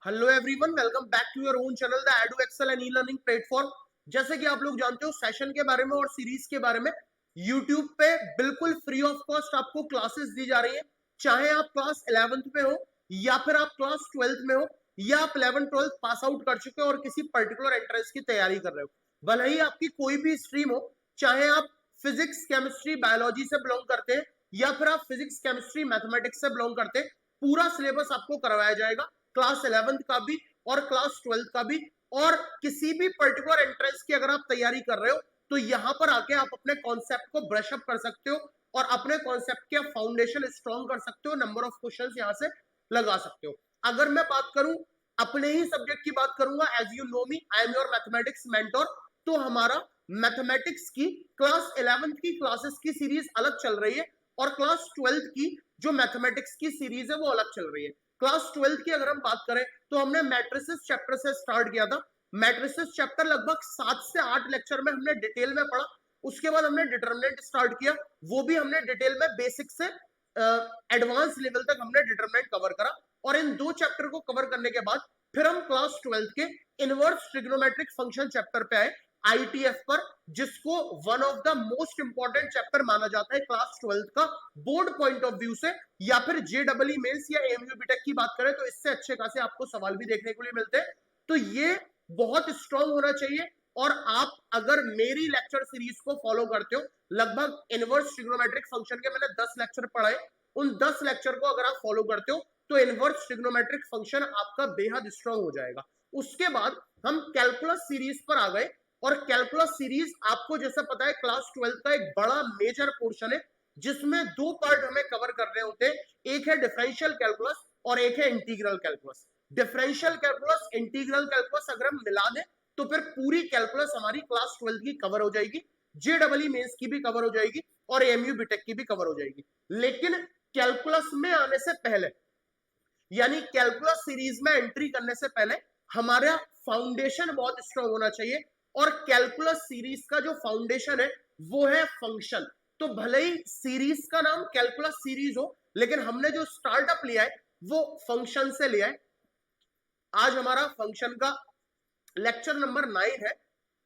Hello everyone, welcome back to your own channel the edu excel and e learning platform. जैसे कि आप लोग जानते हो, सेशन के बारे में और सीरीज के बारे में यूट्यूब पे बिल्कुल फ्री ऑफ कॉस्ट आपको क्लासेस दी जा रही है। चाहे आप क्लास 11th में हो या फिर आप क्लास 12th में हो या आप 11th 12th पास आउट कर चुके हो और किसी पर्टिकुलर एंट्रेंस की तैयारी कर रहे हो, भले ही आपकी कोई भी स्ट्रीम हो, चाहे आप फिजिक्स केमिस्ट्री बायोलॉजी से बिलोंग करते हैं या फिर आप फिजिक्स केमिस्ट्री मैथमेटिक्स से बिलोंग करते हैं, पूरा सिलेबस आपको करवाया जाएगा। क्लास 11th का भी और क्लास 12th का भी, और किसी भी पर्टिकुलर एंट्रेंस की अगर आप तैयारी कर रहे हो तो यहां पर आके आप अपने कॉन्सेप्ट को ब्रश अप कर सकते हो और अपने कॉन्सेप्ट के फाउंडेशन स्ट्रॉन्ग कर सकते हो। नंबर ऑफ क्वेश्चंस यहां से लगा सकते हो। अगर मैं बात करूं, अपने ही सब्जेक्ट की बात करूंगा, as you know me, I am your mathematics mentor. तो हमारा मैथमेटिक्स की क्लास 11th की क्लासेस की सीरीज अलग चल रही है और क्लास 12th की जो मैथमेटिक्स की सीरीज है वो अलग चल रही है। क्लास 12th की अगर हम बात करें तो हमने मैट्रिसेस चैप्टर से स्टार्ट किया था। मैट्रिसेस चैप्टर लगभग 7 से 8 लेक्चर में हमने डिटेल में पढ़ा। उसके बाद हमने डिटरमिनेंट स्टार्ट किया, वो भी हमने डिटेल में बेसिक से एडवांस लेवल तक हमने डिटरमिनेंट कवर करा। और इन दो चैप्टर को कवर करने के बाद फिर हम क्लास 12th के इनवर्स ट्रिग्नोमेट्रिक फंक्शन चैप्टर पे आए, आईटीएफ पर, जिसको one of the most important chapter माना जाता है क्लास 12th का बोर्ड पॉइंट ऑफ व्यू से, या फिर जेडब्ल्यू मेंस या एमयू बीटेक की बात करें तो इससे अच्छे खासे आपको सवाल भी देखने को लिए मिलते हैं। तो ये बहुत स्ट्रांग होना चाहिए। और आप अगर मेरी लेक्चर सीरीज को फॉलो करते हो, लगभग इनवर्स ट्रिग्नोमेट्रिक फंक्शन के मैंने 10 लेक्चर पढ़ाए, उन 10 लेक्चर को अगर आप फॉलो करते हो तो इनवर्स ट्रिग्नोमेट्रिक फंक्शन आपका बेहद स्ट्रांग हो जाएगा। उसके बाद हम कैलकुलस सीरीज पर आ गए, और कैलकुलस सीरीज आपको जैसा पता है क्लास 12 का एक बड़ा मेजर पोर्शन है, जिसमें दो पार्ट हमें कवर करने होते हैं। एक है डिफरेंशियल कैलकुलस और एक है integral calculus. Differential calculus, integral calculus अगर हम मिला दें तो फिर पूरी कैलकुलस हमारी क्लास 12 की कवर हो जाएगी, जेडब्ल्यू मेंस की भी कवर हो जाएगी और एमयू बीटेक की भी कवर हो जाएगी। लेकिन कैलकुलस में आने से पहले, यानी कैलकुलस सीरीज में एंट्री करने से पहले, हमारा फाउंडेशन बहुत स्ट्रांग होना चाहिए। और कैलकुलस सीरीज का जो फाउंडेशन है वो है फंक्शन। तो भले ही सीरीज का नाम कैलकुलस सीरीज हो, लेकिन हमने जो स्टार्टअप लिया है वो फंक्शन से लिया है। आज हमारा फंक्शन का लेक्चर नंबर 9 है।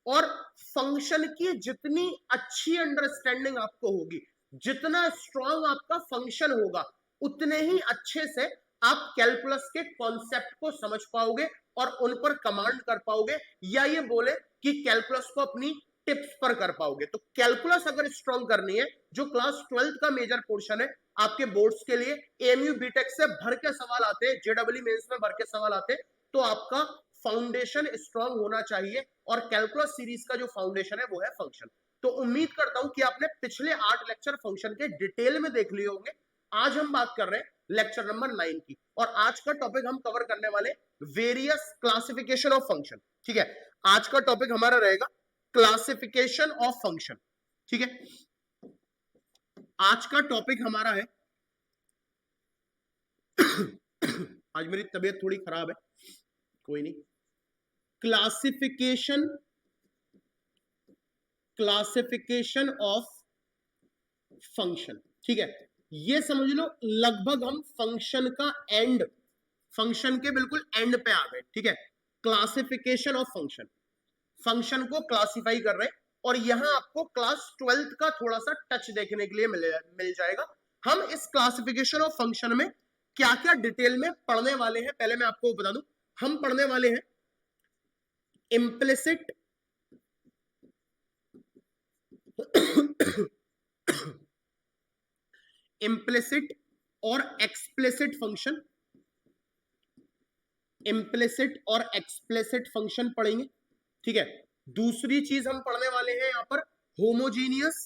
और फंक्शन की जितनी अच्छी अंडरस्टैंडिंग आपको होगी, जितना स्ट्रांग आपका फंक्शन होगा, उतने ही अच्छे से आप कैलकुलस के कॉन्सेप्ट को समझ पाओगे और उन पर कमांड कर पाओगे, या ये बोले कि कैलकुलस को अपनी टिप्स पर कर पाओगे। तो कैलकुलस अगर स्ट्रांग करनी है, जो क्लास 12th का मेजर पोर्शन है आपके बोर्ड्स के लिए, एमयू बीटेक से भर के सवाल आते हैं, जेडब्ल्यू मेंस में भर के सवाल आते हैं, तो आपका फाउंडेशन स्ट्रांग होना चाहिए। और कैलकुलस सीरीज का जो फाउंडेशन है वो है फंक्शन। तो उम्मीद करता हूं कि आपने पिछले 8 लेक्चर फंक्शन के डिटेल में देख लिए होंगे। आज हम बात कर रहे हैं लेक्चर नंबर 9 की, और आज का टॉपिक हम कवर करने वाले वेरियस क्लासिफिकेशन ऑफ फंक्शन। ठीक है, आज का टॉपिक हमारा रहेगा क्लासिफिकेशन ऑफ फंक्शन। ठीक है, आज का टॉपिक हमारा है आज मेरी तबीयत थोड़ी खराब है, कोई नहीं। Classification classification of function. ठीक है, ये समझ लो लगभग हम फंक्शन का एंड, फंक्शन के बिल्कुल एंड पे आ गए। ठीक है, क्लासिफिकेशन ऑफ फंक्शन, फंक्शन को क्लासिफाई कर रहे हैं। और यहां आपको क्लास 12th का थोड़ा सा टच देखने के लिए मिल जाएगा। हम इस क्लासिफिकेशन ऑफ फंक्शन में क्या क्या डिटेल में पढ़ने वाले हैं, पहले मैं आपको बता दूं। हम पढ़ने वाले हैं इम्प्लिसिट इम्प्लिसिट और एक्सप्लिसिट फंक्शन, इम्प्लिसिट और एक्सप्लिसिट फंक्शन पढ़ेंगे। ठीक है, दूसरी चीज हम पढ़ने वाले हैं यहां पर homogeneous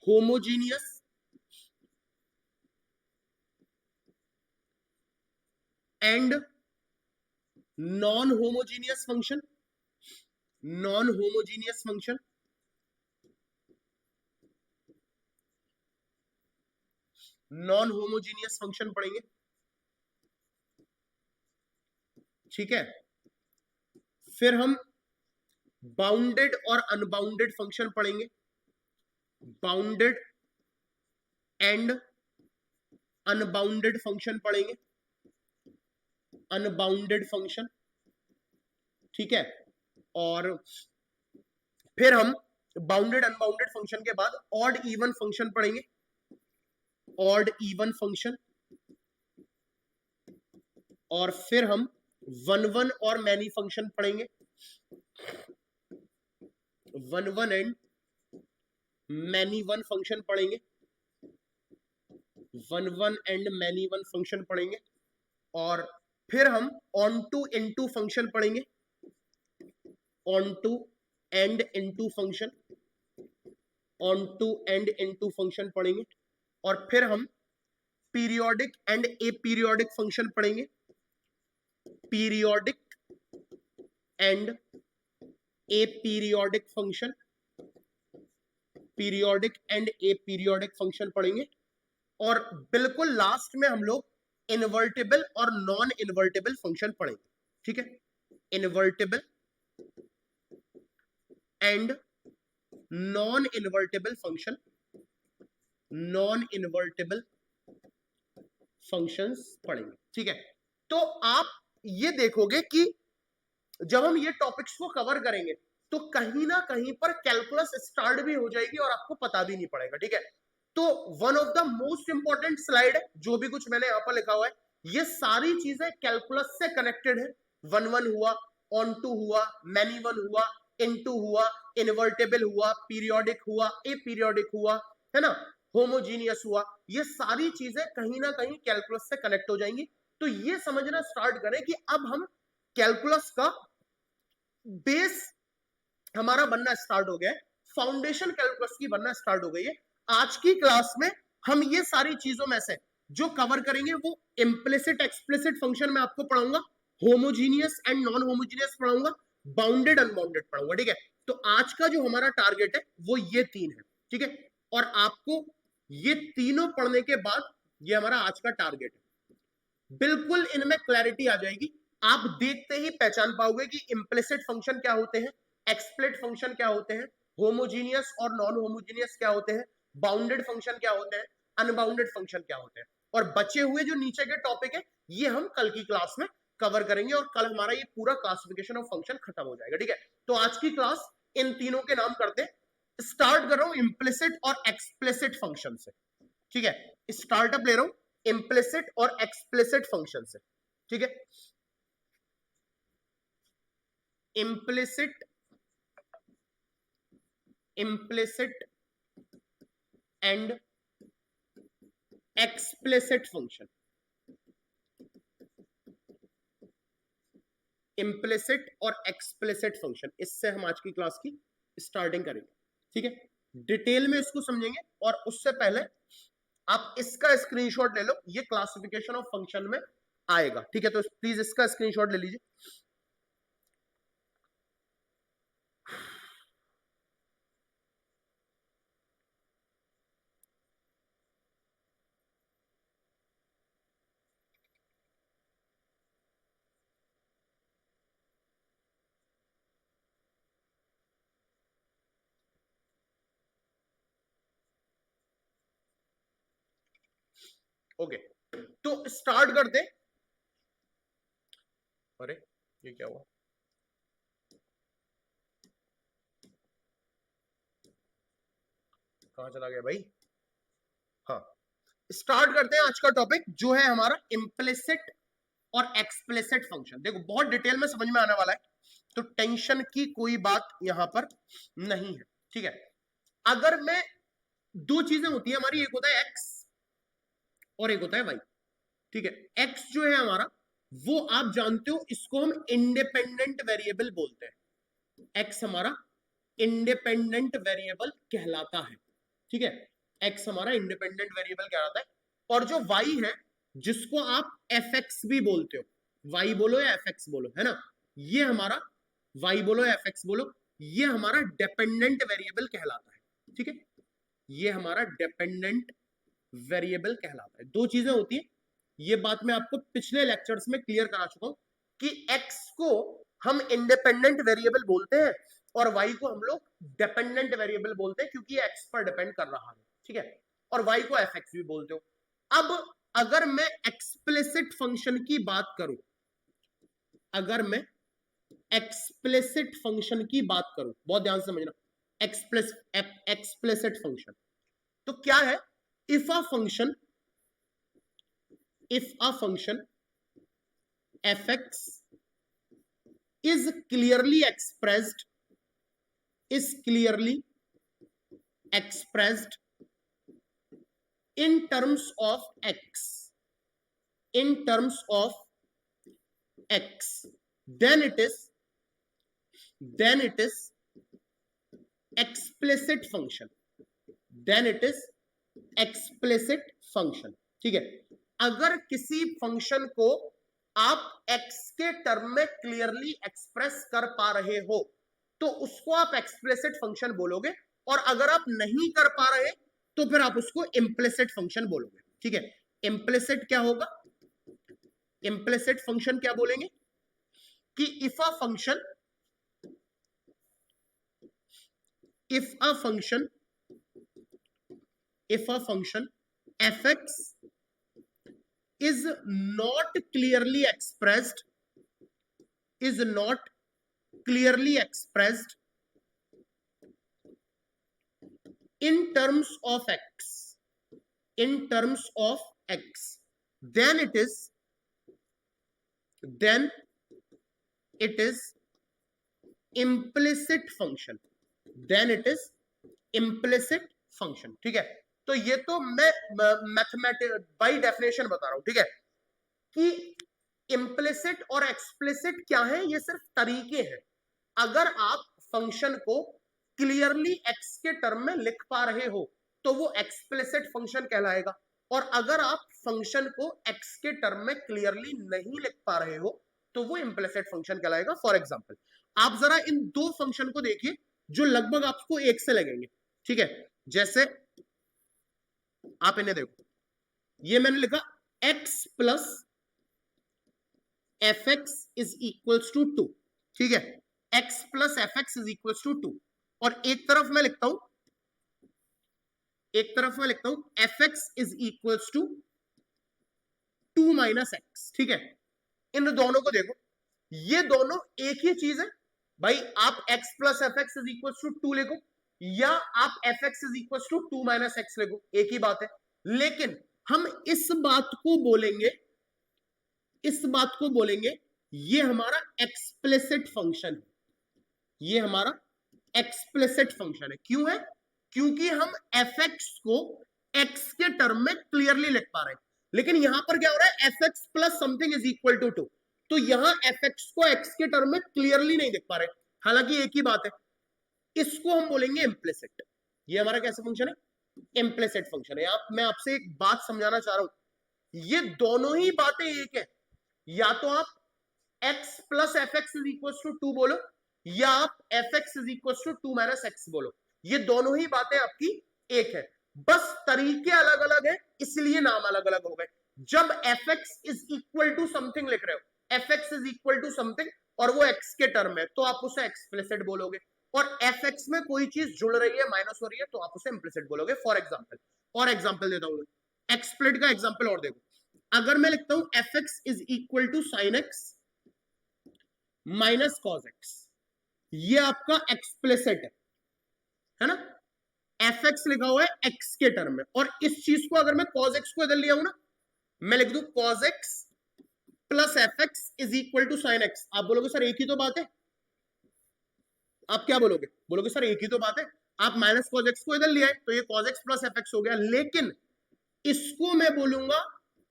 homogeneous and non homogeneous function, non homogeneous function. Non homogeneous function पढ़ेंगे। ठीक है, फिर हम बाउंडेड और अनबाउंडेड फंक्शन पढ़ेंगे, बाउंडेड एंड अनबाउंडेड फंक्शन पढ़ेंगे। अनबाउंडेड फंक्शन, ठीक है। और फिर हम बाउंडेड अनबाउंडेड फंक्शन के बाद ऑड इवन फंक्शन पढ़ेंगे, ऑड इवन फंक्शन। और फिर हम वन वन और मैनी फंक्शन पढ़ेंगे, one one and many one function पढ़ेंगे, one one and many one function पढ़ेंगे। और फिर हम ऑन टू इनटू फंक्शन पढ़ेंगे, onto and into function, onto and into function पढ़ेंगे। और फिर हम periodic and aperiodic function पढ़ेंगे, periodic and aperiodic function, periodic and aperiodic function पढ़ेंगे। और बिल्कुल लास्ट में हम लोग इनवर्टेबल और नॉन इनवर्टेबल फंक्शन पढ़ेंगे, ठीक है। Invertible and non invertible function, non invertible functions पढ़ेंगे, ठीक है। तो आप ये देखोगे कि जब हम ये टॉपिक्स को कवर करेंगे तो कहीं ना कहीं पर कैलकुलस स्टार्ट भी हो जाएगी और आपको पता भी नहीं पड़ेगा, ठीक है। तो one of the most important slide है, जो भी कुछ मैंने यहां पर लिखा हुआ है, ये सारी चीजें कैलकुलस से कनेक्टेड है। वन वन हुआ, ऑन टू हुआ, मैनी वन हुआ, इनटू हुआ, इनवर्टेबल हुआ, पीरियोडिक हुआ, ए पीरियोडिक हुआ, है ना, होमोजीनियस हुआ, ये सारी चीजें कहीं ना कहीं कैलकुलस से कनेक्ट हो जाएंगी। तो ये समझना स्टार्ट करें कि अब हम कैलकुलस का बेस हमारा बनना स्टार्ट हो गया है, फाउंडेशन कैलकुलस की बनना स्टार्ट हो गई है। आज की क्लास में हम ये सारी चीजों में से जो कवर करेंगे वो इम्प्लिसिट एक्सप्लिसिट फंक्शन में आपको पढ़ाऊंगा, होमोजीनियस एंड नॉन होमोजीनियस पढ़ाऊंगा, बाउंडेड अनबाउंडेड पढ़ाऊंगा, ठीक है। तो आज का जो हमारा टारगेट है वो ये तीन है, ठीक है। और आपको ये तीनों पढ़ने के बाद ये हमारा आज का टारगेट है, बिल्कुल इनमें क्लैरिटी आ जाएगी। आप देखते ही पहचान पाओगे कि इम्प्लिसिट फंक्शन क्या होते हैं, एक्सप्लिट फंक्शन क्या होते हैं, होमोजीनियस और नॉन होमोजीनियस क्या होते हैं, बाउंडेड फंक्शन क्या होते हैं, अनबाउंडेड फंक्शन क्या होते हैं। और बचे हुए जो नीचे के टॉपिक है ये हम कल की क्लास में कवर करेंगे और कल हमारा ये पूरा क्लासिफिकेशन ऑफ फंक्शन खत्म हो जाएगा, ठीक है। तो आज की क्लास इन तीनों के नाम करते हैं। स्टार्ट कर रहा हूं इम्प्लिसिट और एक्सप्लिसिट फंक्शन से, ठीक है। स्टार्टअप ले रहा हूं इम्प्लिसिट और एक्सप्लिसिट फंक्शन से, ठीक है। implicit and explicit function, implicit और explicit function, इससे हम आज की क्लास की स्टार्टिंग करेंगे, ठीक है। डिटेल में इसको समझेंगे और उससे पहले आप इसका स्क्रीनशॉट ले लो, ये क्लासिफिकेशन ऑफ फंक्शन में आएगा, ठीक है। तो प्लीज इसका स्क्रीनशॉट ले लीजिए। ओके, तो स्टार्ट करते। अरे ये क्या हुआ, कहां चला गया भाई। हाँ, स्टार्ट करते हैं आज का टॉपिक जो है हमारा इम्प्लिसिट और एक्सप्लिसिट फंक्शन। देखो बहुत डिटेल में समझ में आने वाला है, तो टेंशन की कोई बात यहां पर नहीं है, ठीक है। अगर मैं दो चीजें होती है हमारी, एक होता है एक्स और एक होता है वाई, ठीक है। एक्स जो है हमारा वो आप जानते हो, इसको हम इंडिपेंडेंट वेरिएबल बोलते हैं। एक्स हमारा इंडिपेंडेंट वेरिएबल कहलाता है, ठीक है। एक्स हमारा इंडिपेंडेंट वेरिएबल कहलाता है। और जो वाई है जिसको आप एफ एक्स भी बोलते हो, वाई बोलो या एफ एक्स बोलो, है ना, ये हमारा वाई बोलो या एफ एक्स बोलो, ये हमारा डिपेंडेंट वेरिएबल कहलाता है, ठीक है। ये हमारा डिपेंडेंट वेरिएबल कहलाता है। दो चीजें होती है, ये बात मैं आपको पिछले लेक्चर्स में क्लियर करा चुका हूं कि एक्स को हम इंडिपेंडेंट वेरिएबल बोलते हैं और वाई को हम लोग डिपेंडेंट वेरिएबल बोलते हैं, क्योंकि एक्स पर डिपेंड कर रहा है, ठीक है। और वाई को एफ एक्स भी बोलते हो। अब अगर मैं एक्सप्लिसिट फंक्शन की बात करूं, अगर मैं एक्सप्लिसिट फंक्शन की बात करूं, बहुत ध्यान से समझना, एक्सप्लिसिट फंक्शन तो क्या है? If a function fx is clearly expressed in terms of x, then it is explicit function, ठीक है? अगर किसी फंक्शन को आप x के टर्म में क्लियरली एक्सप्रेस कर पा रहे हो तो उसको आप एक्सप्लिसिट फंक्शन बोलोगे, और अगर आप नहीं कर पा रहे तो फिर आप उसको इम्प्लिसिट फंक्शन बोलोगे, ठीक है? इम्प्लिसिट क्या होगा? इम्प्लिसिट फंक्शन क्या बोलेंगे कि if a function fx is not clearly expressed in terms of x, then it is implicit function, ठीक है? तो ये तो मैं मैथमेटिक बाय डेफिनेशन बता रहा हूं, ठीक है, कि इम्प्लिसिट और एक्सप्लिसिट क्या है? ये सिर्फ तरीके हैं। अगर आप फंक्शन को क्लियरली एक्स के टर्म में लिख पा रहे हो तो वो एक्सप्लिसिट फंक्शन कहलाएगा, और अगर आप फंक्शन को एक्स के टर्म में क्लियरली नहीं लिख पा रहे हो तो वो इम्प्लिसिट फंक्शन कहलाएगा। फॉर एग्जाम्पल, आप जरा इन दो फंक्शन को देखिए जो लगभग आपको एक से लगेंगे, ठीक है? जैसे आप इन्हें देखो, ये मैंने लिखा x plus f x is equals to 2, ठीक है? x plus f x is equals to 2, और एक तरफ मैं लिखता हूं f x is equals to 2 minus x, ठीक है? इन दोनों को देखो, ये दोनों एक ही चीज है भाई। आप x plus f x is equals to 2 लिखो या आप f x is equals to 2 minus x लिखो, एक ही बात है। लेकिन हम इस बात को बोलेंगे ये हमारा एक्सप्लिसिट फंक्शन है, ये हमारा एक्सप्लिसिट फंक्शन है। क्यों है? क्योंकि हम एफ एक्स को एक्स के टर्म में क्लियरली लिख पा रहे हैं, लेकिन यहां पर क्या हो रहा है? F x plus something is equal to 2, तो यहां एफ एक्स को एक्स के टर्म में क्लियरली नहीं लिख पा रहे, हालांकि एक ही बात है। इसको हम बोलेंगे इम्प्लिसिट। ये हमारा कैसा फंक्शन है? इम्प्लिसिट फंक्शन है। मैं आपसे एक बात समझाना चाह रहा हूं, ये दोनों ही बातें एक है। या तो आप x plus f x is equal to 2 बोलो या आप f x is equal to 2 minus x बोलो, ये दोनों ही बातें आपकी एक है, बस तरीके अलग अलग है, इसलिए नाम अलग अलग हो गए। जब f x is equal to something लिख रहे हो, f x is equal to something, और वो x के टर्म है, तो आप उसे एक्सप्लिसिट बोलोगे, और एफ एक्स में कोई चीज जुड़ रही है, माइनस हो रही है, तो आप उसे इम्प्लिसिट बोलोगे। फॉर एग्जाम्पल देता हूं, एक्सप्लिट का एग्जाम्पल और देखो। अगर मैं लिखता हूं f x is equal to sine x minus cos x, ये आपका एक्सप्लिसिट है ना? एफ एक्स लिखा हुआ है एक्स के टर्म में, और इस चीज को अगर मैं कॉस एक्स को इधर लिया हूं ना, मैं लिख दूं cos x plus f x is equal to sine x, आप बोलोगे सर एक ही तो बात है। आप क्या बोलोगे सर एक ही तो बात है। आप माइनस कॉस एक्स को इधर लिया है तो ये cos x plus f x हो गया, लेकिन इसको मैं बोलूंगा,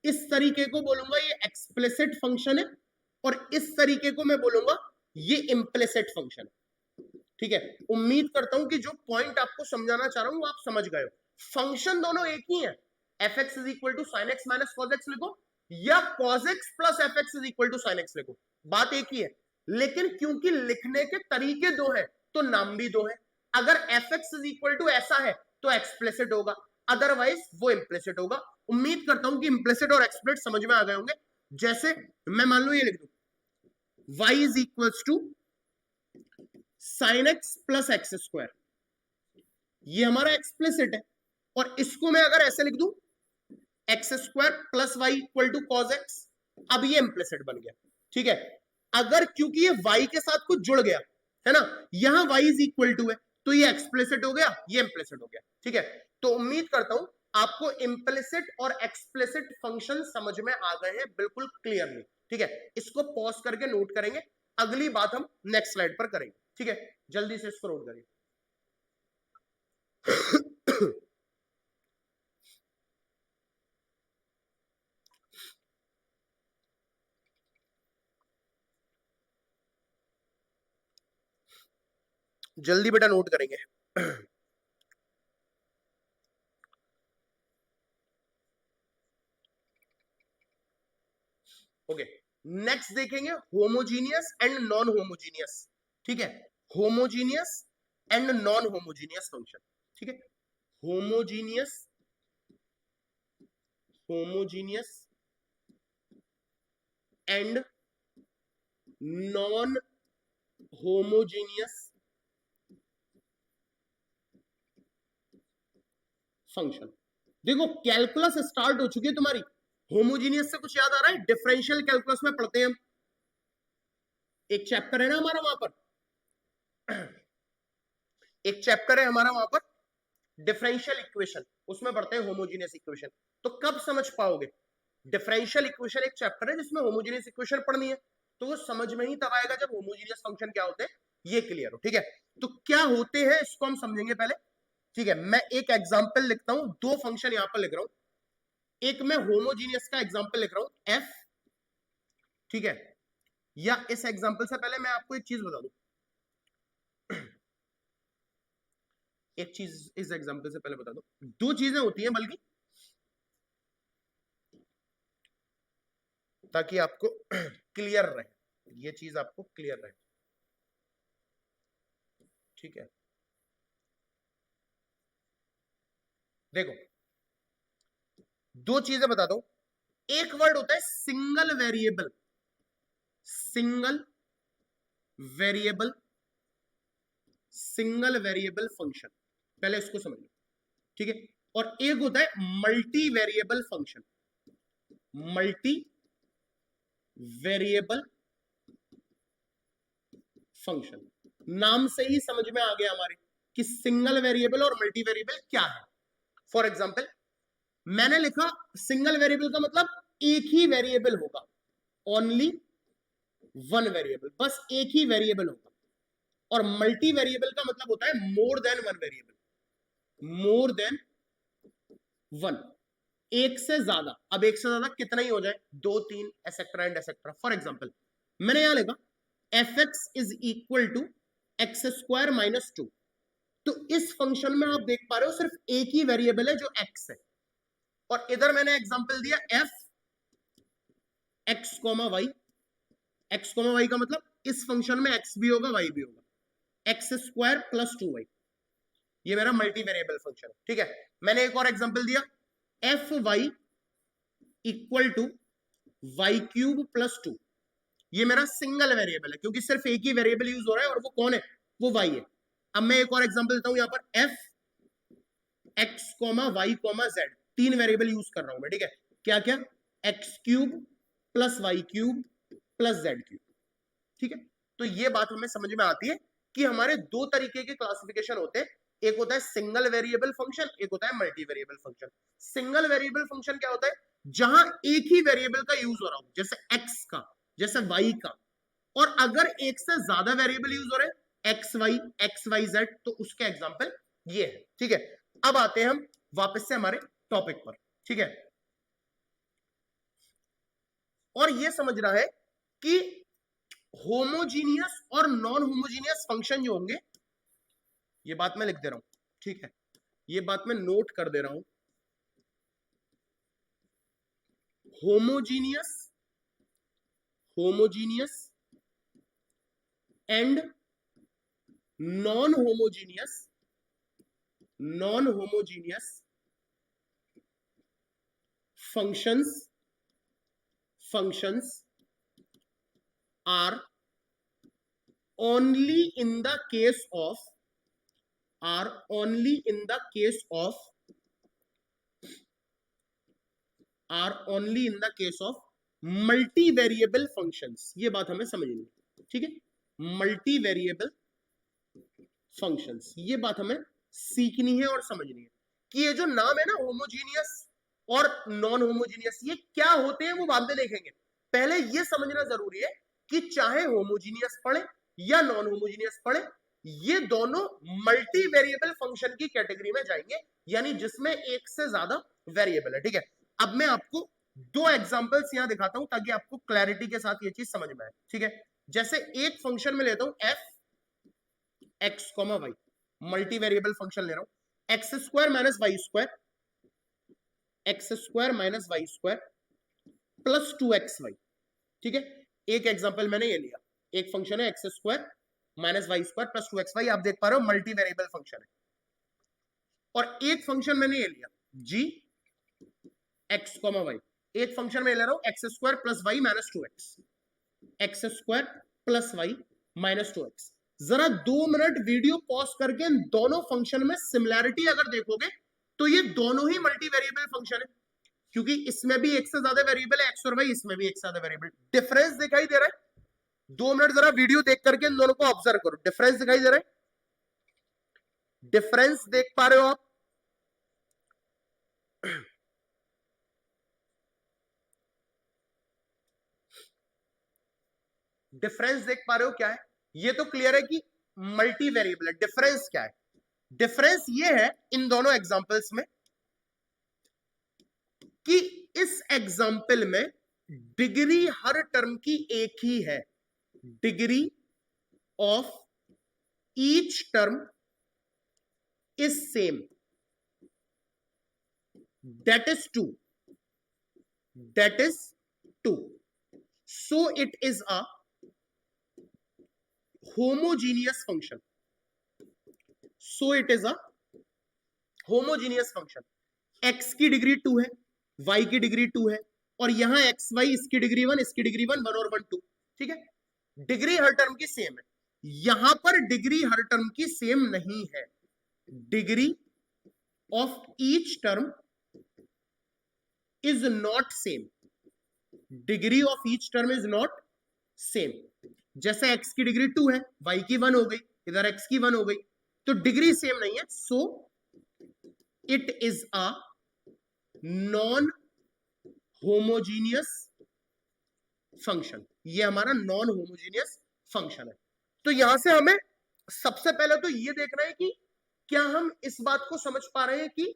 इस तरीके को बोलूंगा ये एक्सप्लिसिट फंक्शन है, और इस तरीके को मैं बोलूंगा ये इम्प्लिसिट फंक्शन है, ठीक है? उम्मीद करता हूं कि जो पॉइंट आपको समझाना चाह रहा हूं वो आप समझ गए हो। फंक्शन दोनों एक ही है, f x is equal to sine x minus cos x लिखो या cos x plus f x is equal to sine x लिखो, बात एक ही है, लेकिन क्योंकि लिखने के तरीके दो है तो नाम भी दो है। अगर f x is equal to ऐसा है तो एक्सप्लिसिट होगा, अदरवाइज वो इम्प्लिसिट होगा। उम्मीद करता हूं कि इम्प्लिसिट और एक्सप्लिसिट समझ में आ गए होंगे। जैसे मैं मान लो ये लिख दूं y is equal to sine x plus x square, ये हमारा एक्सप्लिसिट है, और इसको मैं अगर ऐसे लिख दूं x square plus y equal to cos x, अब ये इम्प्लिसिट बन गया, ठीक है? अगर क्योंकि ये y के साथ कुछ जुड़ गया है ना, यहां y इज इक्वल टू है, तो ये एक्सप्लिसिट हो गया, ये इम्प्लिसिट हो गया। ठीक है, तो उम्मीद करता हूं आपको इम्प्लिसिट और एक्सप्लिसिट फंक्शन समझ में आ गए हैं बिल्कुल क्लियरली। ठीक है, इसको पॉज करके नोट करेंगे, अगली बात हम नेक्स्ट स्लाइड पर करेंगे। ठीक है, जल्दी से इसको नोट करिए। जल्दी बेटा नोट करेंगे। ओके, नेक्स्ट देखेंगे होमोजीनियस एंड नॉन होमोजीनियस। ठीक है, homogeneous and non homogeneous function. ठीक है, homogeneous, homogeneous and non homogeneous function. देखो कैलकुलस स्टार्ट हो चुकी है तुम्हारी, होमोजीनियस से कुछ याद आ रहा है? डिफरेंशियल कैलकुलस में पढ़ते हैं हम, एक चैप्टर है ना हमारा वहां पर, एक चैप्टर है हमारा वहां पर डिफरेंशियल इक्वेशन, उसमें पढ़ते हैं होमोजीनियस इक्वेशन। तो कब समझ पाओगे? डिफरेंशियल इक्वेशन एक चैप्टर है जिसमें होमोजीनियस इक्वेशन पढ़नी है, तो वो समझ में ही तब आएगा जब होमोजीनियस फंक्शन क्या होते हैं ये क्लियर हो। ठीक है, तो क्या होते हैं इसको हम समझेंगे पहले। ठीक है, मैं एक एग्जांपल लिखता हूं, दो फंक्शन यहां पर लिख रहा हूं। एक मैं होमोजीनियस का एग्जांपल लिख रहा हूं एफ। ठीक है, या इस एग्जांपल से पहले मैं आपको एक चीज बता दूं, एक चीज इस एग्जांपल से पहले बता दूं, दो चीजें होती हैं बल्कि, ताकि आपको क्लियर रहे, ये चीज आपको क्लियर रहे। ठीक है, देखो दो चीजें बताता हूं। एक वर्ड होता है single variable, single variable, single variable function, पहले इसको समझ लो। ठीक है, और एक होता है multi variable function, multi variable function. नाम से ही समझ में आ गया हमारे कि सिंगल वेरिएबल और मल्टी वेरिएबल क्या है। फॉर एग्जाम्पल मैंने लिखा सिंगल वेरिएबल का मतलब एक ही वेरिएबल होगा, ओनली वन वेरिएबल, बस एक ही वेरिएबल होगा। और मल्टी वेरिएबल का मतलब होता है more than one variable, more than one, एक से ज्यादा। अब एक से ज्यादा कितना ही हो जाए, दो तीन etcetera and etcetera. For example मैंने यहां लिखा f x is equal to x square minus two. तो इस फंक्शन में आप देख पा रहे हो सिर्फ एक ही वेरिएबल है जो एक्स है, और इधर मैंने एग्जांपल दिया f x comma y. X comma y का मतलब इस फंक्शन में एक्स भी होगा वाई भी होगा, x square plus two y, ये मेरा मल्टी वेरिएबल फंक्शन है। ठीक है, मैंने एक और एग्जांपल दिया f y equal to y cube plus two. ये मेरा सिंगल वेरिएबल है क्योंकि सिर्फ एक ही वेरिएबल यूज हो रहा है और वो कौन है, वो वाई है। अब मैं एक और एग्जांपल देता हूं यहां पर f x comma y comma z, तीन वेरिएबल यूज कर रहा हूं मैं। ठीक है, क्या क्या, x cube plus y cube plus z cube. ठीक है, तो ये बात हमें समझ में आती है कि हमारे दो तरीके के क्लासिफिकेशन होते हैं, एक होता है सिंगल वेरिएबल फंक्शन, एक होता है multi variable function. Single variable function क्या होता है, जहां एक ही वेरिएबल का यूज हो रहा हो, जैसे एक्स का, जैसे वाई का। और अगर एक से ज्यादा वेरिएबल यूज हो रहे हैं एक्स वाई जेड, तो उसके एग्जांपल ये है। ठीक है, अब आते हैं हम वापस से हमारे टॉपिक पर। ठीक है, और ये समझना है कि होमोजीनियस और नॉन होमोजीनियस फंक्शन जो होंगे, ये बात मैं लिख दे रहा हूं। ठीक है, ये बात मैं नोट कर दे रहा हूं। Homogeneous, homogeneous and non homogeneous, non homogeneous functions, functions are only in the case of, are only in the case of, are only in the case of multi variable functions, ये बात हमें समझनी है, ठीक है। मल्टी वेरिएबल फंक्शंस, ये बात हमें सीखनी है और समझनी है कि ये जो नाम है ना होमोजीनियस और नॉन होमोजीनियस, ये क्या होते हैं वो बाद में देखेंगे। पहले ये समझना जरूरी है कि चाहे होमोजीनियस पढ़े या नॉन होमोजीनियस पढ़े, ये दोनों मल्टी वेरिएबल फंक्शन की कैटेगरी में जाएंगे, यानी जिसमें एक से ज्यादा वेरिएबल है, ठीक है। अब मैं आपको दो एग्जांपल्स यहां दिखाता हूं ताकि आपको क्लैरिटी के साथ ये चीज समझ में आए, ठीक है। जैसे एक फंक्शन में लेता हूं f x comma y, multi variable function ले रहा हूं, x square minus y square, x square minus y square plus 2xy, ठीक है। एक एग्जांपल मैंने ये लिया, एक फंक्शन है x square minus y square plus 2xy, आप देख पा रहे हो मल्टी वेरिएबल फंक्शन है। और एक फंक्शन मैंने ये लिया जी एक्स कॉमा वाई, एक फंक्शन में ले रहा हूं x square plus y minus 2x, x square plus y minus 2x। जरा 2 मिनट वीडियो पॉज करके इन दोनों फंक्शन में सिमिलैरिटी अगर देखोगे तो ये दोनों ही मल्टी वेरिएबल फंक्शन है, क्योंकि इसमें भी एक से ज्यादा वेरिएबल है एक्स और वाई, इसमें भी एक से ज्यादा वेरिएबल। डिफरेंस दिखाई दे रहा है? 2 मिनट जरा वीडियो देख करके इन दोनों को ऑब्जर्व करो, डिफरेंस दिखाई दे रहा है? डिफरेंस देख पा रहे हो आप? डिफरेंस देख पा रहे हो क्या है? ये तो क्लियर है कि मल्टी वेरिएबल है, डिफरेंस क्या है? डिफरेंस ये है इन दोनों एग्जांपल्स में कि इस एग्जांपल में डिग्री हर टर्म की एक ही है, degree of each term is same, that is 2, that is 2, so it is a homogeneous function, so it is a homogeneous function। x की डिग्री 2 है, y की डिग्री 2 है, और यहां x y इसकी डिग्री 1, इसकी डिग्री 1, 1 और 1 2, ठीक है। डिग्री हर टर्म की सेम है, यहां पर डिग्री हर टर्म की सेम नहीं है, degree of each term is not same, degree of each term is not same. जैसे x की डिग्री 2 है, y की 1 हो गई, इधर x की 1 हो गई, तो डिग्री सेम नहीं है, so it is a non homogeneous function, ये हमारा नॉन होमोजीनियस फंक्शन है। तो यहां से हमें सबसे पहले तो ये देखना है कि क्या हम इस बात को समझ पा रहे हैं कि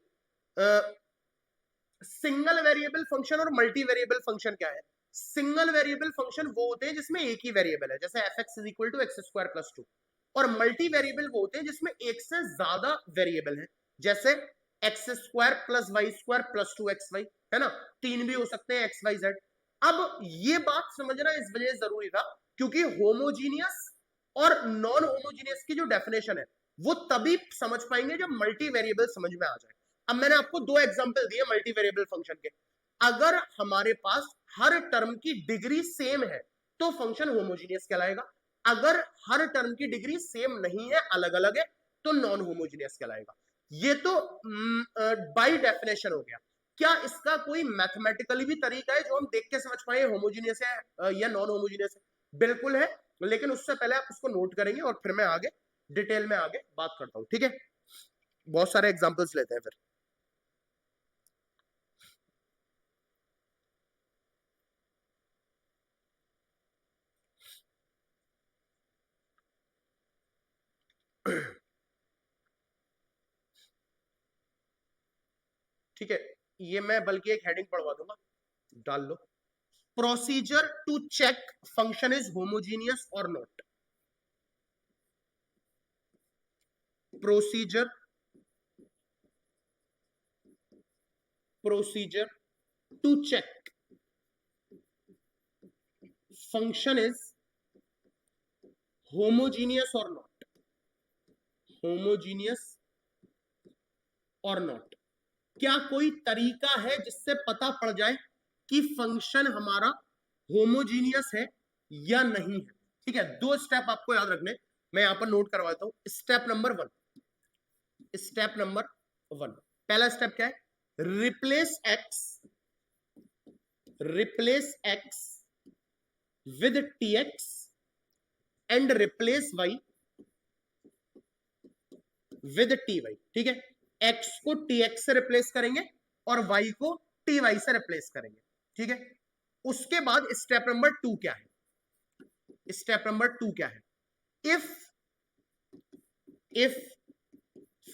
सिंगल वेरिएबल फंक्शन और मल्टी वेरिएबल फंक्शन क्या है। सिंगल वेरिएबल फंक्शन वो होते हैं जिसमें एक ही वेरिएबल है, जैसे f x is equal to x square plus 2, और मल्टी वेरिएबल वो होते हैं जिसमें एक से ज्यादा वेरिएबल है, जैसे x square plus y square plus 2xy, है ना, 3 भी हो सकते हैं एक्स वाई जेड। अब ये बात समझना इस वजह से जरूरी था क्योंकि होमोजीनियस और नॉन होमोजीनियस की जो डेफिनेशन है वो तभी समझ पाएंगे जब मल्टी वेरिएबल समझ में आ जाए। अब मैंने आपको दो एग्जांपल दिए मल्टी वेरिएबल फंक्शन के, अगर हमारे पास हर टर्म की डिग्री सेम है तो फंक्शन होमोजीनियस कहलाएगा, अगर हर टर्म की डिग्री सेम नहीं है, अलग अलग है, तो नॉन होमोजीनियस कहलाएगा। ये तो बाय डेफिनेशन हो गया। क्या इसका कोई मैथमेटिकली भी तरीका है जो हम देख के समझ पाए होमोजीनियस है या नॉन होमोजीनियस है? बिल्कुल है, लेकिन उससे पहले आप उसको नोट करेंगे और फिर मैं आगे डिटेल में आगे बात करता हूं, ठीक है। बहुत सारे एग्जांपल्स लेते हैं फिर। ठीक है, ये मैं बल्कि एक हेडिंग पढ़वा दूंगा, डाल लो, procedure to check function is homogeneous or not. Procedure procedure to check function is homogeneous or not, homogeneous or not. क्या कोई तरीका है जिससे पता पड़ जाए कि फंक्शन हमारा होमोजीनियस है या नहीं है? ठीक है, दो स्टेप आपको याद रखने, मैं यहां पर नोट करवाता हूं। स्टेप नंबर 1, स्टेप नंबर 1, पहला स्टेप क्या है? Replace x replace x with tx and replace y with ty। ठीक है, x को tx से रिप्लेस करेंगे और y को ty से रिप्लेस करेंगे। ठीक है, उसके बाद स्टेप नंबर 2 क्या है? स्टेप नंबर 2 क्या है? इफ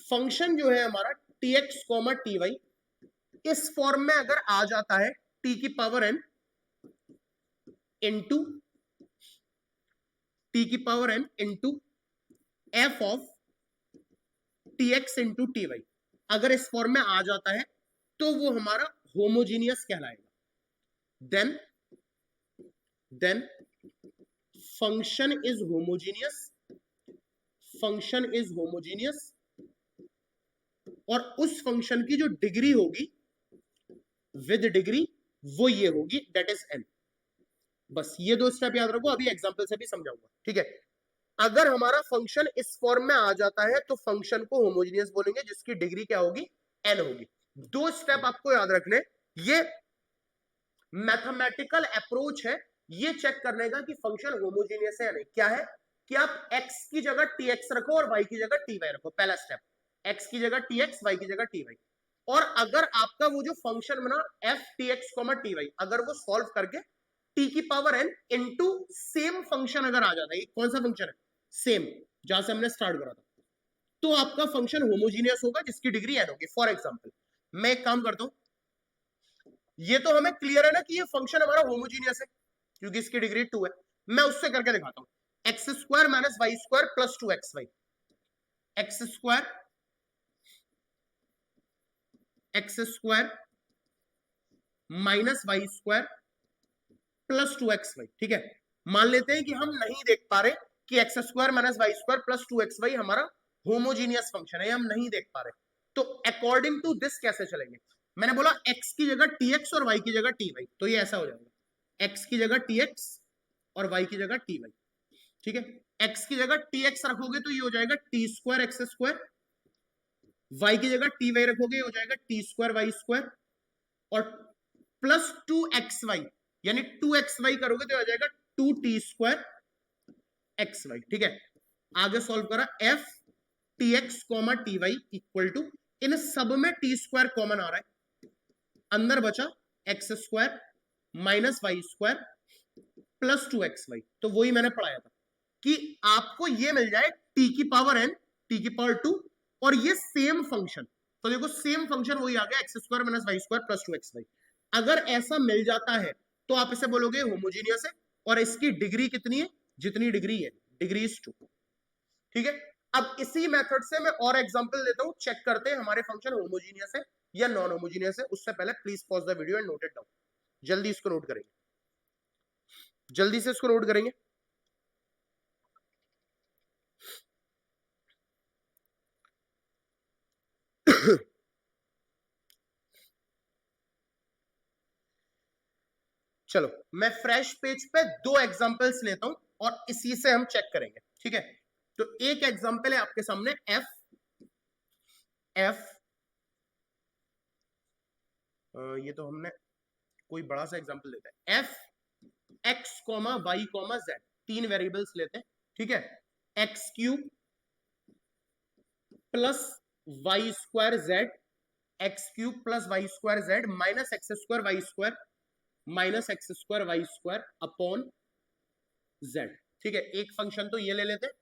फंक्शन जो है हमारा tx ty इस फॉर्म में अगर आ जाता है t की पावर n इंटू t की power n into f of tx into ty, अगर इस फॉर्म में आ जाता है तो वो हमारा होमोजीनियस कहलाएगा। देन फंक्शन इज होमोजीनियस और उस फंक्शन की जो डिग्री होगी विद डिग्री वो ये होगी, दैट इज n। बस ये दो स्टेप याद रखो, अभी एग्जांपल से भी समझाऊंगा। ठीक है, अगर हमारा फंक्शन इस फॉर्म में आ जाता है तो फंक्शन को होमोजीनियस बोलेंगे जिसकी डिग्री क्या होगी? n होगी। दो स्टेप आपको याद रखने, ये मैथमेटिकल अप्रोच है ये चेक करने का कि फंक्शन होमोजीनियस है या नहीं। क्या है कि आप x की जगह tx रखो और y की जगह ty रखो। पहला स्टेप, x की जगह tx, y की जगह ty। और अगर आपका वो जो फंक्शन बना f tx, ty, अगर वो सॉल्व करके t की power n into same function अगर आ जाता है, कौन सा फंक्शन है? सेम, जहां से हमने स्टार्ट करा था, तो आपका फंक्शन होमोजीनियस होगा जिसकी डिग्री n होगी। फॉर एग्जांपल मैं एक काम करता हूं, ये तो हमें क्लियर है ना कि ये फंक्शन हमारा होमोजीनियस है क्योंकि इसकी डिग्री 2 है। मैं उससे करके दिखाता हूं, x square minus y square plus 2xy, x square minus y square plus 2xy। ठीक है, मान लेते हैं कि हम नहीं देख पा रहे कि x square minus y square plus 2xy हमारा होमोजीनियस फंक्शन है, हम नहीं देख पा रहे, तो अकॉर्डिंग टू दिस कैसे चलेंगे? मैंने बोला x की जगह tx और y की जगह ty, तो ये ऐसा हो जाएगा, x की जगह tx और y की जगह ty। ठीक है, x की जगह tx रखोगे तो ये हो जाएगा t square x square, y की जगह ty रखोगे ये हो जाएगा t स्क्वायर वाई स्क्वायर, और प्लस 2xy यानी 2xy करोगे तो आ जाएगा 2t स्क्वायर xy। ठीक है, आगे सॉल्व करा, f tx ty equal to, इन सब में t स्क्वायर कॉमन आ रहा है, अंदर बचा x square minus y square plus 2xy। तो वही मैंने पढ़ाया था कि आपको ये मिल जाए t की पावर n, t की पावर 2, और ये सेम फंक्शन, तो देखो सेम फंक्शन वही आ गया, x square minus y square plus 2xy। अगर ऐसा मिल जाता है तो आप इसे बोलोगे होमोजीनियस है, और इसकी डिग्री कितनी है? जितनी डिग्री है, डिग्री इज 2। ठीक है, अब इसी मेथड से मैं और एग्जांपल लेता हूं, चेक करते हैं हमारे फंक्शन होमोजीनियस है या नॉन होमोजीनियस है। उससे पहले please pause the video and note it down, जल्दी इसको नोट करेंगे, जल्दी से इसको नोट करेंगे। चलो मैं फ्रेश पेज पे दो एग्जांपल्स लेता हूं और इसी से हम चेक करेंगे। ठीक है, तो एक एग्जांपल है आपके सामने, ये तो हमने कोई बड़ा सा एग्जांपल लेते हैं, f x कॉमा y कॉमा z, तीन वेरिएबल्स लेते हैं। ठीक है, x cube plus y square z, x cube plus y square z minus x square y square minus x square y square upon z. ठीक है, एक फंक्शन तो ये ले लेते हैं,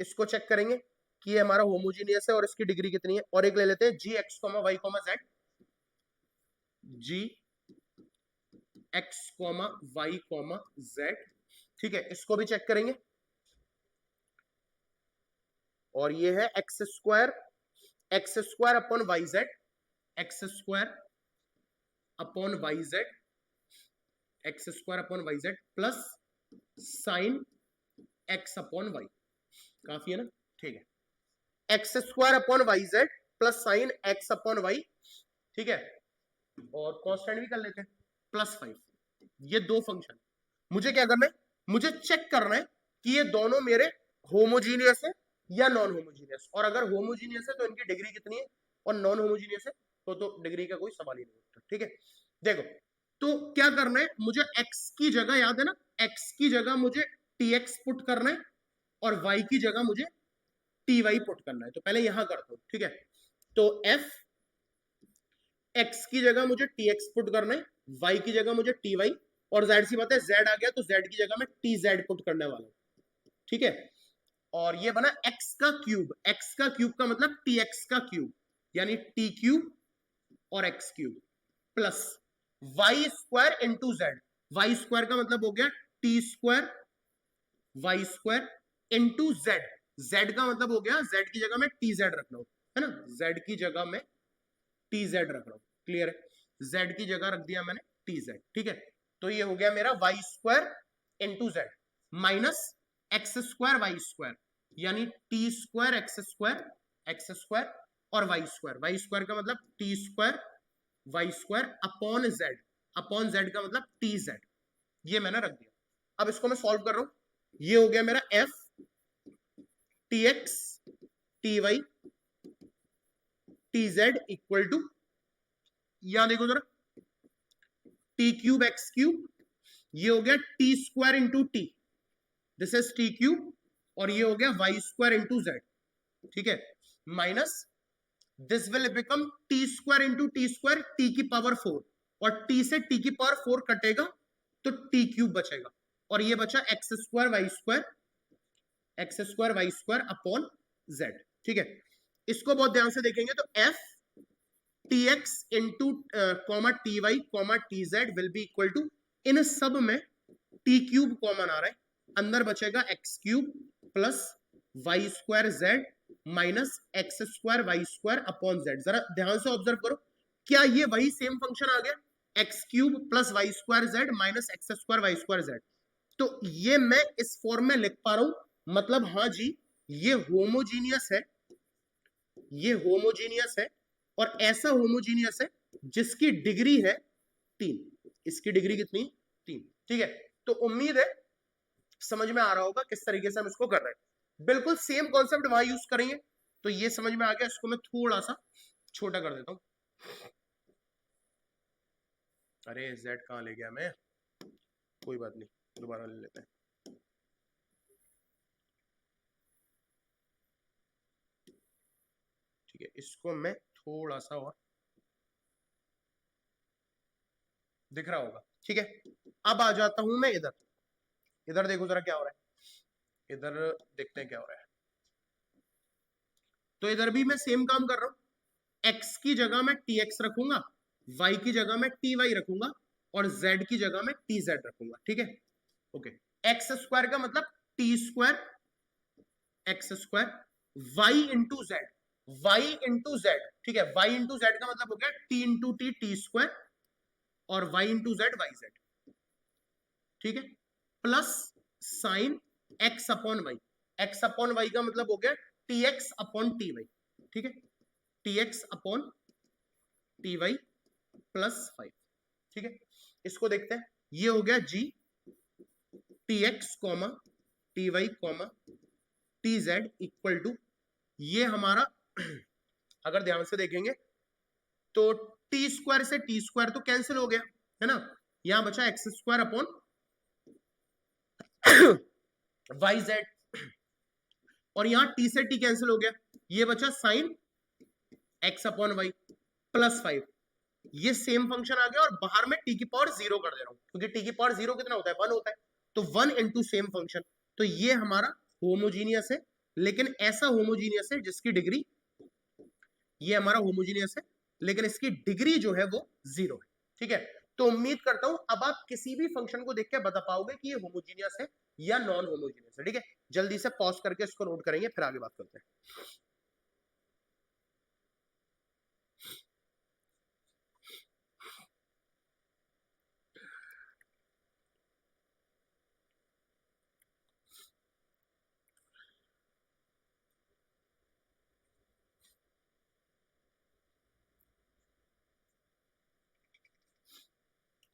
इसको चेक करेंगे कि ये हमारा होमोजीनियस है और इसकी डिग्री कितनी है। और एक ले लेते हैं g x comma y comma z, g x comma y comma z. ठीक है, इसको भी चेक करेंगे, और ये है x square upon y z, x square upon y z, x square upon y z plus sine x upon y. काफी है ना? ठीक है, x square upon y z plus sine x upon y. ठीक है, और कांस्टेंट भी कर लेते हैं प्लस 5। ये दो फंक्शन, मुझे क्या करना है? मुझे चेक करना है कि ये दोनों मेरे होमोजीनियस है या नॉन होमोजीनियस, और अगर होमोजीनियस है तो इनकी डिग्री कितनी है, और नॉन होमोजीनियस है तो डिग्री का कोई सवाल ही नहीं होता। ठीक है, देखो तो क्या करना है, मुझे x की जगह, याद है ना, x की जगह मुझे tx पुट करना है और y की जगह मुझे ty पुट करना है। तो पहले यहां करता हूं, ठीक है। तो f x की जगह मुझे tx पुट करना है, y की जगह मुझे ty, और जाहिर सी बात है z आ गया तो z की जगह मैं tz पुट करने वाला हूं, ठीक है। और ये बना x का क्यूब, x का क्यूब का मतलब tx का क्यूब, यानी t क्यूब और x cube plus y square into z. Y square का मतलब हो गया t square y square into z. Z का मतलब हो गया, जेड की जगह में टी जेड रख रहा हूं, है ना, जेड की जगह में टी जेड रख रहा हूं, क्लियर है। जेड की जगह रख दिया मैंने टी जेड, ठीक है। तो ये हो गया मेरा y square into z minus x square y square, यानी टी स्क्वायर एक्स स्क्वायर और वाई स्क्वायर। वाई स्क्वायर का मतलब t square y square upon z का मतलब टी जेड। ये मैंने रख दिया। अब इसको मैं सॉल्व कर रहा हूं। ये हो गया मेरा f t x t y t z equal to, यहां देखो जरा, टी क्यूब एक्स क्यूब, ये हो गया t square into T, this is T cube, और ये हो गया वाई स्क्वायर इंटू जेड, ठीक है, minus this will become T square into T square, T की पावर 4, और टी से टी की पावर 4 कटेगा तो टी क्यूब बचेगा, और ये बचा x square y square upon z, ठीक है। इसको बहुत ध्यान से देखेंगे तो f t x into comma t y comma t z will be equal to, इन सब में टी क्यूब कॉमन आ रहा है, अंदर बचेगा x cube plus y square z minus x square y square upon z. जरा ध्यान से ऑब्जर्व करो, क्या ये वही सेम फंक्शन आ गया, x cube plus y square z minus x square y square z. तो ये मैं इस फॉर्म में लिख पा रहा हूं, मतलब हाँ जी ये होमोजीनियस है, ये होमोजीनियस है, और ऐसा होमोजीनियस है जिसकी डिग्री है 3। इसकी डिग्री कितनी, 3, ठीक है। तो उम्मीद है समझ में आ रहा होगा किस तरीके से हम इसको कर रहे हैं। बिल्कुल सेम कॉन्सेप्ट वहां यूज करेंगे, तो ये समझ में आ गया। इसको मैं थोड़ा सा छोटा कर देता हूं। अरे जेड कहां ले गया मैं, कोई बात नहीं, दोबारा ले लेते हैं। ठीक है, इसको मैं थोड़ा सा और, दिख रहा होगा, ठीक है। अब आ जाता हूं मैं इधर, इधर देखो जरा क्या हो रहा है, इधर देखते हैं क्या हो रहा है। तो इधर भी मैं सेम काम कर रहा हूं, x की जगह में tx रखूंगा, y की जगह में ty रखूंगा, और z की जगह में tz रखूंगा, ठीक है। ओके, एक्स स्क्वायर का मतलब t square x square y into z, y into z, ठीक है। वाई इंटू जेड का मतलब हो गया t into t t square, और y into z y z, ठीक है, plus sine x upon y. X upon y का मतलब हो गया t x upon t y, ठीक है, t x upon t y plus 5, ठीक है। इसको देखते हैं, ये हो गया जी t x comma t y comma t z equal to, ये हमारा अगर ध्यान से देखेंगे तो टी स्क्वायर से टी स्क्वायर तो कैंसिल हो गया, है ना, यहां बचा x square upon y z, और यहां टी से टी कैंसिल हो गया, ये बचा sine x upon y plus 5। ये सेम फंक्शन आ गया, और बाहर में टी की पावर 0 कर दे रहा हूं, क्योंकि टी की पावर 0 कितना होता है, 1 होता है, तो 1 इंटू सेम फंक्शन। तो ये हमारा होमोजीनियस है, लेकिन ऐसा होमोजीनियस है जिसकी डिग्री, ये हमारा होमोजीनियस है लेकिन इसकी डिग्री जो है वो 0 है, ठीक है। तो उम्मीद करता हूं अब आप किसी भी फंक्शन को देख के बता पाओगे कि ये होमोजीनियस है या नॉन होमोजीनियस है, ठीक है। जल्दी से पॉज करके इसको नोट करेंगे, फिर आगे बात करते हैं।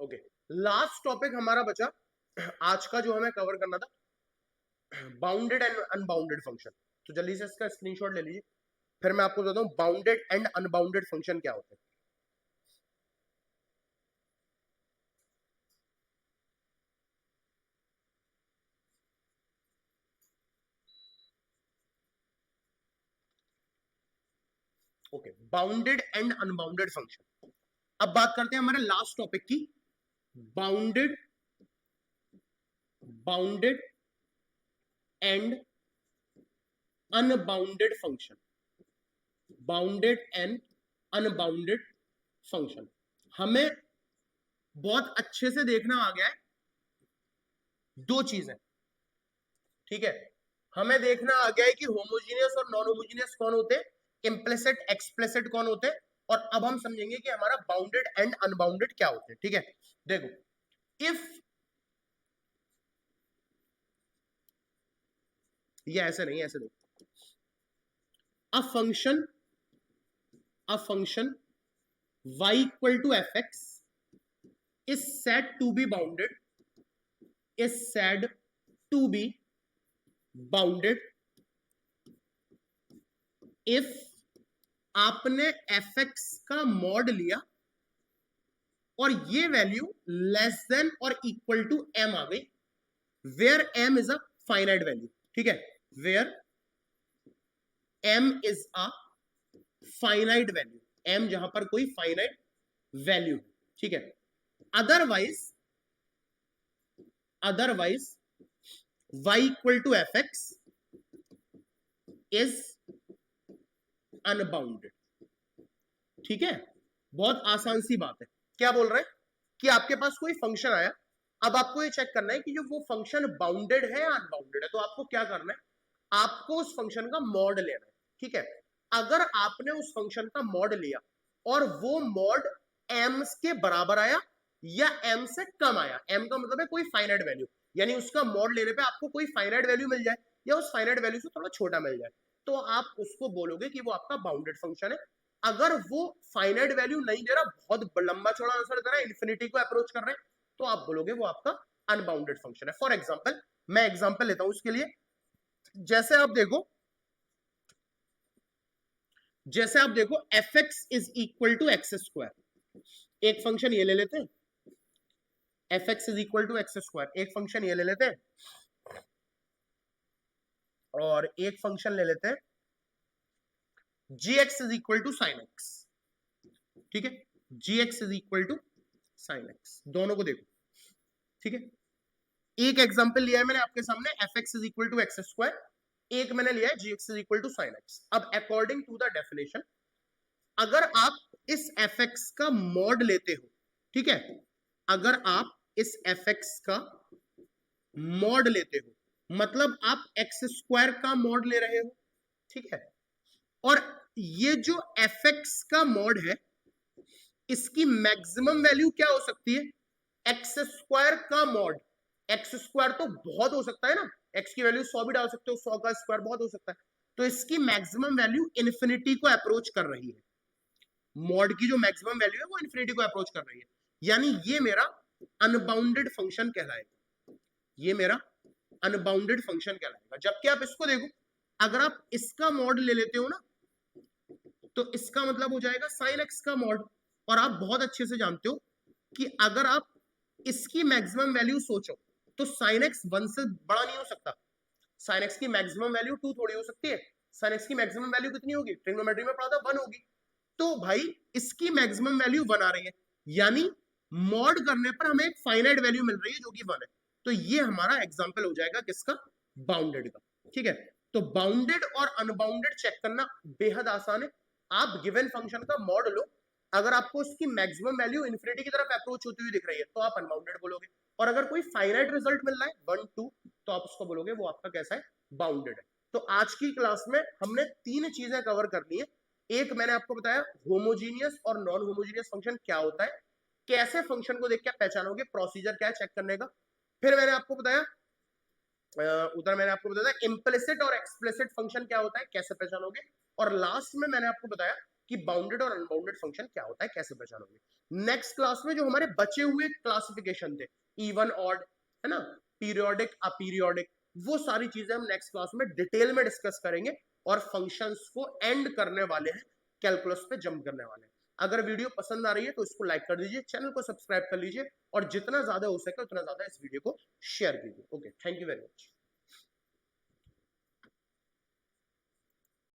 ओके, लास्ट टॉपिक हमारा बचा आज का जो हमें कवर करना था, बाउंडेड एंड अनबाउंडेड फंक्शन। तो जल्दी से इसका स्क्रीनशॉट ले लीजिए, फिर मैं आपको बताता हूं बाउंडेड एंड अनबाउंडेड फंक्शन क्या होते हैं। Okay, bounded and unbounded function. अब बात करते हैं हमारे लास्ट टॉपिक की, bounded and unbounded function. Bounded and unbounded function हमें बहुत अच्छे से देखना आ गया है दो चीजें, ठीक है। हमें देखना आ गया है कि होमोजीनियस और नॉन होमोजीनियस कौन होते हैं, इम्प्लिसिट एक्सप्लिसिट कौन होते हैं, और अब हम समझेंगे कि हमारा बाउंडेड एंड अनबाउंडेड क्या होते हैं, ठीक है। देखो, इफ ये ऐसे नहीं, ऐसे देखो, a function y equal to fx is said to be bounded if आपने fx का मॉड लिया और ये वैल्यू लेस देन और इक्वल टू m आ गई, where m is a finite value, ठीक है, where m is a finite value, m जहां पर कोई फाइनाइट वैल्यू, ठीक है। Otherwise y equal to fx is unbounded, ठीक है। बहुत आसान सी बात है। क्या बोल रहे हैं कि आपके पास कोई फंक्शन आया, अब आपको ये चेक करना है कि जो वो फंक्शन बाउंडेड है या अनबाउंडेड है। तो आपको क्या करना है, आपको उस फंक्शन का मॉड लेना है, ठीक है। अगर आपने उस फंक्शन का मॉड लिया और वो मॉड m के बराबर आया या m से कम आया, m का मतलब है कोई फाइनाइट वैल्यू, यानी उसका मॉड लेने पे आपको कोई फाइनाइट वैल्यू मिल जाए या उस फाइनाइट वैल्यू से थोड़ा छोटा मिल जाए, तो आप उसको बोलोगे कि वो आपका बाउंडेड फंक्शन है। अगर वो फाइनाइट वैल्यू नहीं दे रहा, बहुत लंबा चौड़ा आंसर दे रहा है, इन्फिनिटी को अप्रोच कर रहे हैं, तो आप बोलोगे वो आपका अनबाउंडेड फंक्शन है। फॉर एग्जांपल, मैं एग्जांपल लेता हूं उसके लिए। जैसे आप देखो fx is equal to x square. एक फंक्शन ये ले लेते हैं, fx is equal to x square. एक फंक्शन ये ले लेते हैं और एक फंक्शन ले लेते हैं gx is equal to sine x, ठीक है। gx is equal to sine x, दोनों को देखो, ठीक है। एक एग्जांपल लिया है मैंने आपके सामने, fx is equal to x square, एक मैंने लिया है gx is equal to sine x. अब अकॉर्डिंग टू द डेफिनेशन, अगर आप इस fx का मॉड लेते हो, ठीक है, अगर आप इस fx का मॉड लेते हो, मतलब आप एक्स स्क्वायर का मॉड ले रहे हो, ठीक है। और ये जो fx का मॉड है, इसकी मैक्सिमम वैल्यू क्या हो सकती है, एक्स स्क्वायर का मॉड। एक्स स्क्वायर तो बहुत हो सकता है ना, एक्स की वैल्यू 100 भी डाल सकते हो, 100 का स्क्वायर बहुत हो सकता है। तो इसकी मैक्सिमम वैल्यू इन्फिनिटी को अप्रोच कर रही है, मॉड की जो मैक्सिमम वैल्यू है वो इन्फिनिटी को अप्रोच कर रही है, यानी ये मेरा अनबाउंडेड फंक्शन कहलाएगा, ये मेरा अनबाउंडेड फंक्शन कहलाएगा। जबकि आप इसको देखो, अगर आप इसका मॉड ले लेते हो ना, तो इसका मतलब हो जाएगा साइन एक्स का मॉड। और आप बहुत अच्छे से जानते हो कि अगर आप इसकी मैक्सिमम वैल्यू सोचो तो साइन एक्स 1 से बड़ा नहीं हो सकता। साइन एक्स की मैक्सिमम वैल्यू 2 थोड़ी हो सकती है, साइन एक्स की मैक्सिमम वैल्यू कितनी होगी, ट्रिग्नोमेट्री में पढ़ा था 1 होगी। तो भाई इसकी मैक्सिमम वैल्यू 1 आ रही है, यानी मॉड करने पर हमें एक फाइनाइट वैल्यू मिल रही है जो कि 1 है। तो ये हमारा एग्जांपल हो जाएगा किसका, बाउंडेड का, ठीक है। तो बाउंडेड और अनबाउंडेड चेक करना बेहद आसान है। आप गिवन फंक्शन का मॉड लो, अगर आपको उसकी मैक्सिमम वैल्यू इन्फिनिटी की तरफ अप्रोच होती हुई दिख रही है तो आप अनबाउंडेड बोलोगे, और अगर कोई फाइनाइट रिजल्ट मिल रहा है 1 2, तो आप उसको बोलोगे वो आपका कैसा है, बाउंडेड है। तो आज की क्लास में हमने 3 चीजें कवर करनी है। एक मैंने आपको बताया होमोजीनियस और नॉन होमोजीनियस फंक्शन क्या होता है, कैसे फंक्शन को देख के पहचानोगे, प्रोसीजर क्या है चेक करने का। फिर मैंने आपको बताया इम्प्लिसिट और एक्सप्लिसिट फंक्शन क्या होता है, कैसे पहचानोगे। और लास्ट में मैंने आपको बताया कि बाउंडेड और अनबाउंडेड फंक्शन क्या होता है, कैसे पहचानोगे। नेक्स्ट क्लास में जो हमारे बचे हुए क्लासिफिकेशन थे, इवन ऑड, है ना, पीरियोडिक अपीरियोडिक, वो सारी चीजें हम नेक्स्ट क्लास में डिटेल में डिस्कस करेंगे और फंक्शंस को एंड करने वाले हैं, कैलकुलस पे जंप करने वाले हैं। अगर वीडियो पसंद आ रही है तो इसको लाइक कर दीजिए, चैनल को सब्सक्राइब कर लीजिए और जितना ज्यादा हो सके उतना ज्यादा इस वीडियो को शेयर कीजिए। Okay, thank you very much.